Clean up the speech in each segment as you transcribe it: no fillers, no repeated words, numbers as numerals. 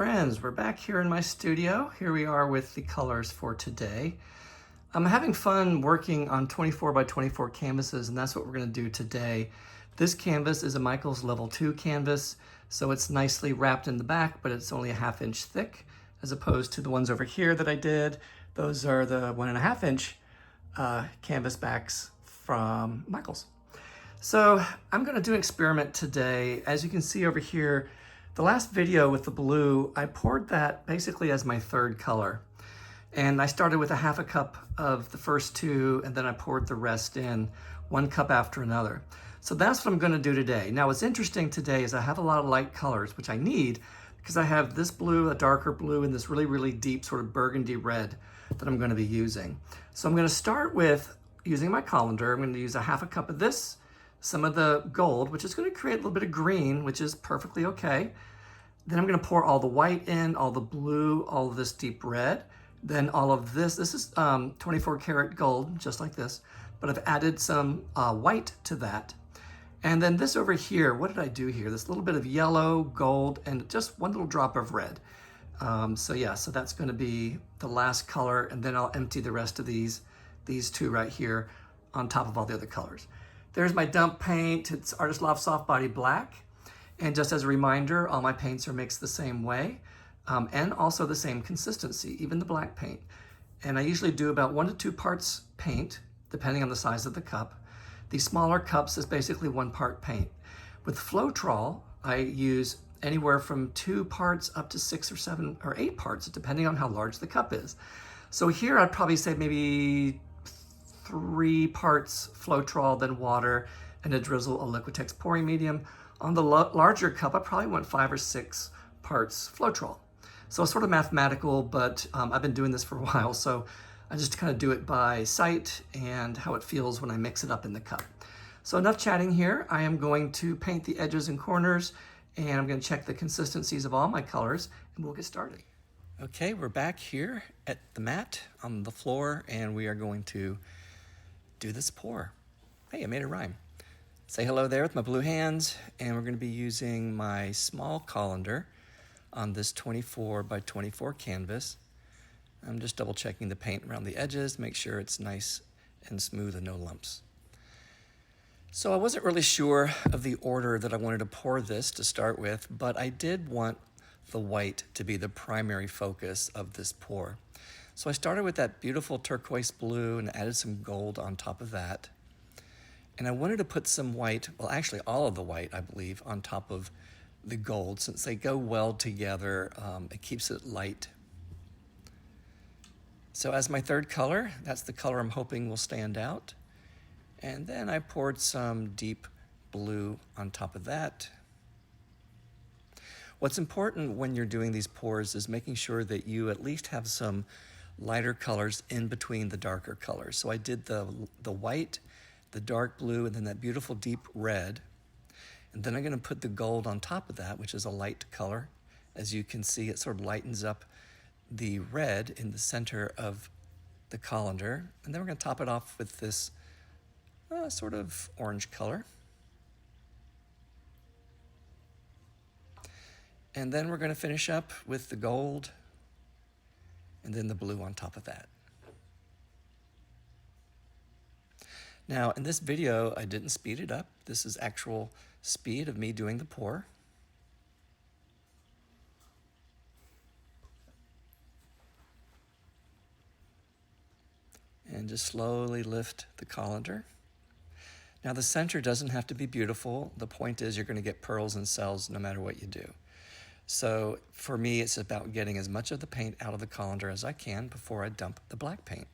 friends, we're back here in my studio. Here we are with the colors for today. I'm having fun working on 24 by 24 canvases, and that's what we're going to do today. This canvas is a Michaels Level 2 canvas, so it's nicely wrapped in the back, but it's only a 1/2 inch thick, as opposed to the ones over here that I did. Those are the 1.5 inch canvas backs from Michaels. So I'm going to do an experiment today. As you can see over here, the last video with the blue, I poured that basically as my third color. And I started with a 1/2 cup of the first two, and then I poured the rest in, 1 cup after another. So that's what I'm going to do today. Now what's interesting today is I have a lot of light colors, which I need because I have this blue, a darker blue, and this really, really deep sort of burgundy red that I'm going to be using. So I'm going to start with using my colander. I'm going to use a 1/2 cup of this, some of the gold, which is going to create a little bit of green, which is perfectly okay. Then I'm going to pour all the white in, all the blue, all of this deep red. Then all of this is 24 karat gold, just like this, but I've added some white to that. And then this over here, what did I do here? This little bit of yellow, gold, and just one little drop of red. So that's going to be the last color, and then I'll empty the rest of these two right here on top of all the other colors. There's my dump paint. It's Artist Loft Soft Body Black. And just as a reminder, all my paints are mixed the same way and also the same consistency, even the black paint. And I usually do about 1 to 2 parts paint, depending on the size of the cup. The smaller cups is basically 1 part paint. With Floetrol, I use anywhere from 2 parts up to 6 or 7 or 8 parts, depending on how large the cup is. So here I'd probably say maybe 3 parts Floetrol, then water, and a drizzle of Liquitex pouring medium. On the larger cup, I probably went 5 or 6 parts Floetrol. So it's sort of mathematical, but I've been doing this for a while, so I just kind of do it by sight and how it feels when I mix it up in the cup. So enough chatting here. I am going to paint the edges and corners, and I'm going to check the consistencies of all my colors, and we'll get started. Okay, we're back here at the mat on the floor, and we are going to do this pour. Hey, I made a rhyme. Say hello there with my blue hands, and we're going to be using my small colander on this 24 by 24 canvas. I'm just double checking the paint around the edges, make sure it's nice and smooth and no lumps. So I wasn't really sure of the order that I wanted to pour this to start with, but I did want the white to be the primary focus of this pour. So I started with that beautiful turquoise blue and added some gold on top of that. And I wanted to put some white, well actually all of the white I believe, on top of the gold. Since they go well together, it keeps it light. So as my third color, that's the color I'm hoping will stand out. And then I poured some deep blue on top of that. What's important when you're doing these pours is making sure that you at least have some lighter colors in between the darker colors. So I did the white, the dark blue, and then that beautiful deep red. And then I'm going to put the gold on top of that, which is a light color. As you can see, it sort of lightens up the red in the center of the colander. And then we're going to top it off with this sort of orange color. And then we're going to finish up with the gold and then the blue on top of that. Now, in this video, I didn't speed it up. This is actual speed of me doing the pour. And just slowly lift the colander. Now, the center doesn't have to be beautiful. The point is you're going to get pearls and cells no matter what you do. So for me, it's about getting as much of the paint out of the colander as I can before I dump the black paint.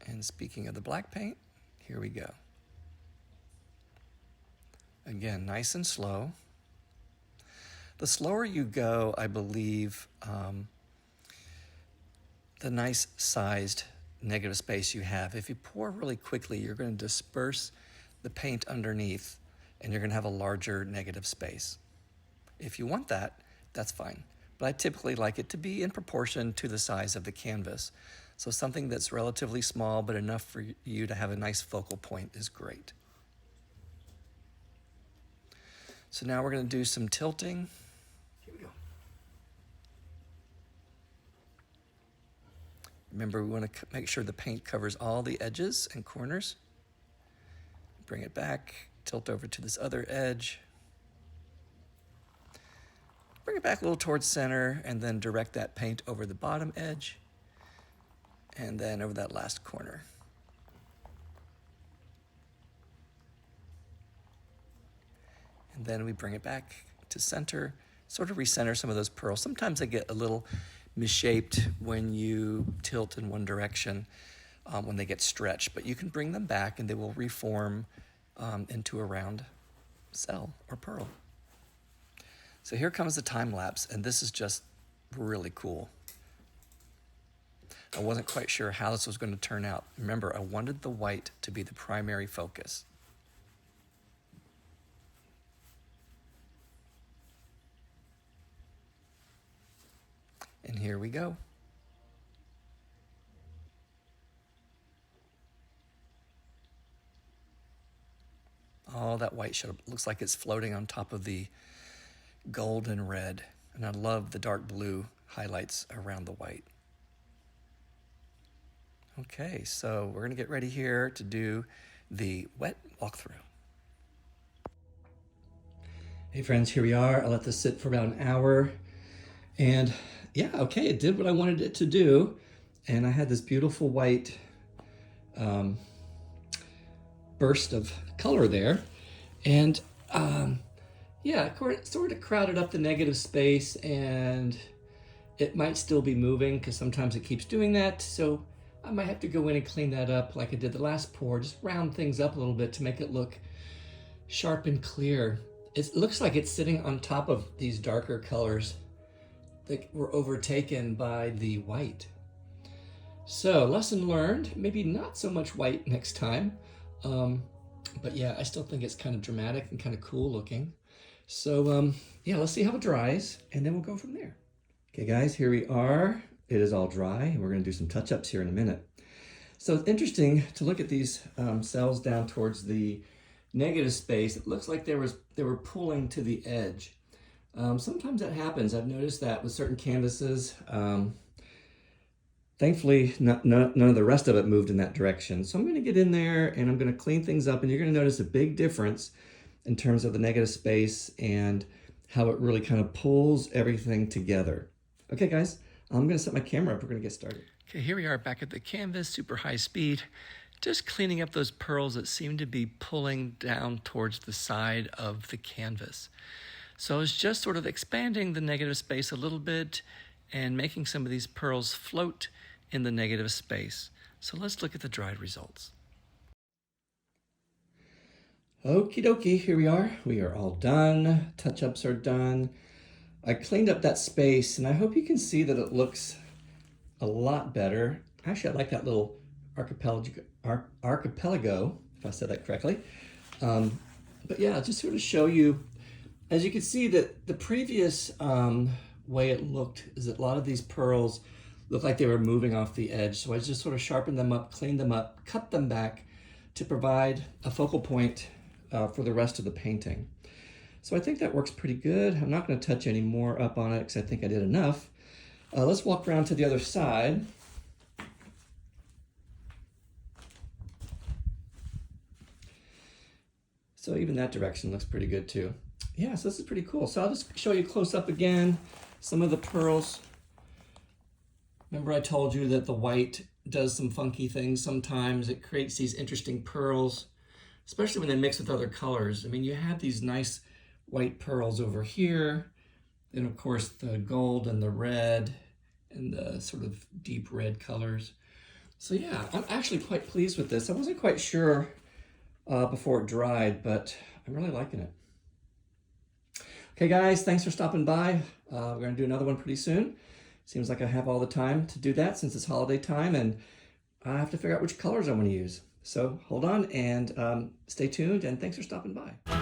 And speaking of the black paint, here we go. Again, nice and slow. The slower you go, I believe, the nice sized negative space you have. If you pour really quickly, you're going to disperse the paint underneath and you're going to have a larger negative space. If you want that, that's fine. But I typically like it to be in proportion to the size of the canvas. So something that's relatively small but enough for you to have a nice focal point is great. So now we're going to do some tilting. Here we go. Remember, we want to make sure the paint covers all the edges and corners. Bring it back, tilt over to this other edge. Bring it back a little towards center, and then direct that paint over the bottom edge, and then over that last corner. And then we bring it back to center, sort of recenter some of those pearls. Sometimes they get a little misshaped when you tilt in one direction, when they get stretched, but you can bring them back and they will reform into a round cell or pearl. So here comes the time lapse, and this is just really cool. I wasn't quite sure how this was going to turn out. Remember, I wanted the white to be the primary focus. And here we go. Oh, that white looks like it's floating on top of the gold and red. And I love the dark blue highlights around the white. Okay, so we're gonna get ready here to do the wet walkthrough. Hey friends, here we are. I let this sit for about an hour. And yeah, okay, it did what I wanted it to do. And I had this beautiful white burst of color there. And yeah, it sort of crowded up the negative space, and it might still be moving because sometimes it keeps doing that. So I might have to go in and clean that up like I did the last pour, just round things up a little bit to make it look sharp and clear. It looks like it's sitting on top of these darker colors that were overtaken by the white. So lesson learned, maybe not so much white next time. But yeah, I still think it's kind of dramatic and kind of cool looking. So yeah, let's see how it dries and then we'll go from there. Okay guys, here we are. It is all dry and we're gonna do some touch-ups here in a minute. So it's interesting to look at these cells down towards the negative space. It looks like they were pulling to the edge. Sometimes that happens. I've noticed that with certain canvases. Thankfully, none of the rest of it moved in that direction. So I'm gonna get in there and I'm gonna clean things up, and you're gonna notice a big difference in terms of the negative space and how it really kind of pulls everything together. Okay guys, I'm gonna set my camera up. We're gonna get started. Okay, here we are back at the canvas, super high speed, just cleaning up those pearls that seem to be pulling down towards the side of the canvas. So it's just sort of expanding the negative space a little bit and making some of these pearls float in the negative space. So let's look at the dried results. Okie dokie, here we are. We are all done. Touch-ups are done. I cleaned up that space, and I hope you can see that it looks a lot better. Actually, I like that little archipelago, if I said that correctly. But yeah, just sort of show you, as you can see, that the previous way it looked is that a lot of these pearls looked like they were moving off the edge. So I just sort of sharpened them up, cleaned them up, cut them back to provide a focal point for the rest of the painting. So I think that works pretty good. I'm not going to touch any more up on it because I think I did enough. Let's walk around to the other side. So even that direction looks pretty good too. Yeah, so this is pretty cool. So I'll just show you close up again some of the pearls. Remember I told you that the white does some funky things sometimes. It creates these interesting pearls, especially when they mix with other colors. I mean, you have these nice white pearls over here, and of course the gold and the red and the sort of deep red colors. So yeah, I'm actually quite pleased with this. I wasn't quite sure before it dried, but I'm really liking it. Okay guys, thanks for stopping by. We're gonna do another one pretty soon. Seems like I have all the time to do that since it's holiday time, and I have to figure out which colors I want to use. So hold on and stay tuned, and thanks for stopping by.